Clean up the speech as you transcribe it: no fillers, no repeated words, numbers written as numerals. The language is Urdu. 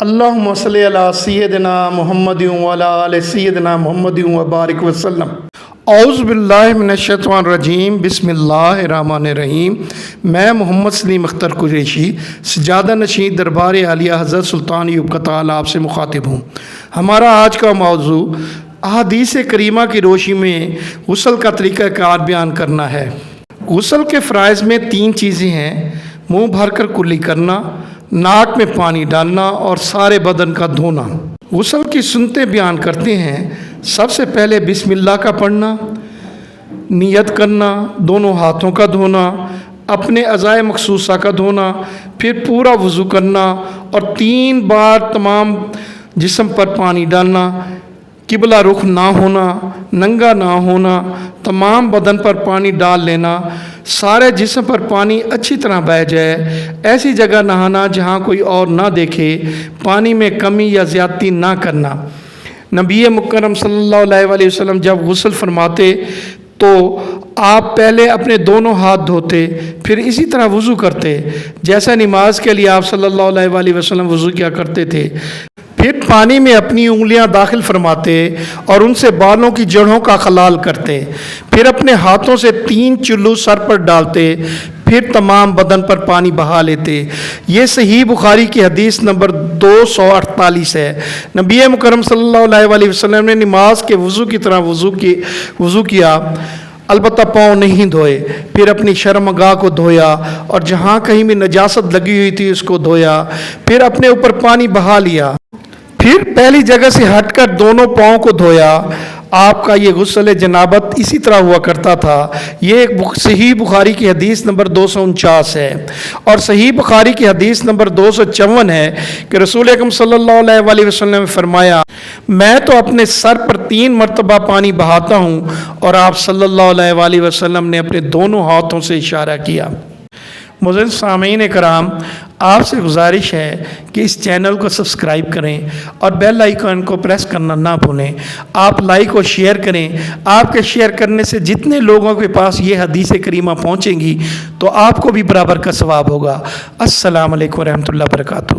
اللہم صلی علی سیدنا محمد وعلی آل سیدنا محمد وبارک وسلم۔ اعوذ باللہ من الشیطان الرجیم، بسم اللہ الرحمن الرحیم۔ میں محمد سلیم اختر قریشی، سجادہ نشین دربار عالیہ حضرت سلطان ایوب کا تعالی آپ سے مخاطب ہوں۔ ہمارا آج کا موضوع احادیث کریمہ کی روشنی میں غسل کا طریقہ کار بیان کرنا ہے۔ غسل کے فرائض میں 3 چیزیں ہیں: منہ بھر کر کلی کرنا، ناک میں پانی ڈالنا اور سارے بدن کا دھونا۔ غسل کی سنتیں بیان کرتے ہیں۔ سب سے پہلے بسم اللہ کا پڑھنا، نیت کرنا، دونوں ہاتھوں کا دھونا، اپنے اعضائے مخصوصہ کا دھونا، پھر پورا وضو کرنا اور 3 بار تمام جسم پر پانی ڈالنا، قبلہ رخ نہ ہونا، ننگا نہ ہونا، تمام بدن پر پانی ڈال لینا، سارے جسم پر پانی اچھی طرح بہہ جائے، ایسی جگہ نہانا جہاں کوئی اور نہ دیکھے، پانی میں کمی یا زیادتی نہ کرنا۔ نبی مکرم صلی اللہ علیہ وسلم جب غسل فرماتے تو آپ پہلے اپنے دونوں ہاتھ دھوتے، پھر اسی طرح وضو کرتے جیسا نماز کے لیے آپ صلی اللہ علیہ وسلم وضو کیا کرتے تھے۔ پھر پانی میں اپنی انگلیاں داخل فرماتے اور ان سے بالوں کی جڑوں کا خلال کرتے، پھر اپنے ہاتھوں سے 3 چلو سر پر ڈالتے، پھر تمام بدن پر پانی بہا لیتے۔ یہ صحیح بخاری کی حدیث نمبر 248 ہے۔ نبی مکرم صلی اللہ علیہ وسلم نے نماز کے وضو کی طرح وضو کیا، البتہ پاؤں نہیں دھوئے، پھر اپنی شرمگاہ کو دھویا اور جہاں کہیں بھی نجاست لگی ہوئی تھی اس کو دھویا، پھر اپنے اوپر پانی بہا لیا، پھر پہلی جگہ سے ہٹ کر دونوں پاؤں کو دھویا۔ آپ کا یہ غسل جنابت اسی طرح ہوا کرتا تھا۔ یہ ایک صحیح بخاری کی حدیث نمبر 249 ہے، اور صحیح بخاری کی حدیث نمبر 254 ہے کہ رسول اکرم صلی اللہ علیہ وسلم نے فرمایا، میں تو اپنے سر پر 3 مرتبہ پانی بہاتا ہوں، اور آپ صلی اللہ علیہ وسلم نے اپنے دونوں ہاتھوں سے اشارہ کیا۔ معزز سامعین کرام، آپ سے گزارش ہے کہ اس چینل کو سبسکرائب کریں اور بیل آئیکن کو پریس کرنا نہ بھولیں۔ آپ لائک اور شیئر کریں۔ آپ کے شیئر کرنے سے جتنے لوگوں کے پاس یہ حدیث کریمہ پہنچیں گی تو آپ کو بھی برابر کا ثواب ہوگا۔ السلام علیکم ورحمۃ اللہ وبرکاتہ۔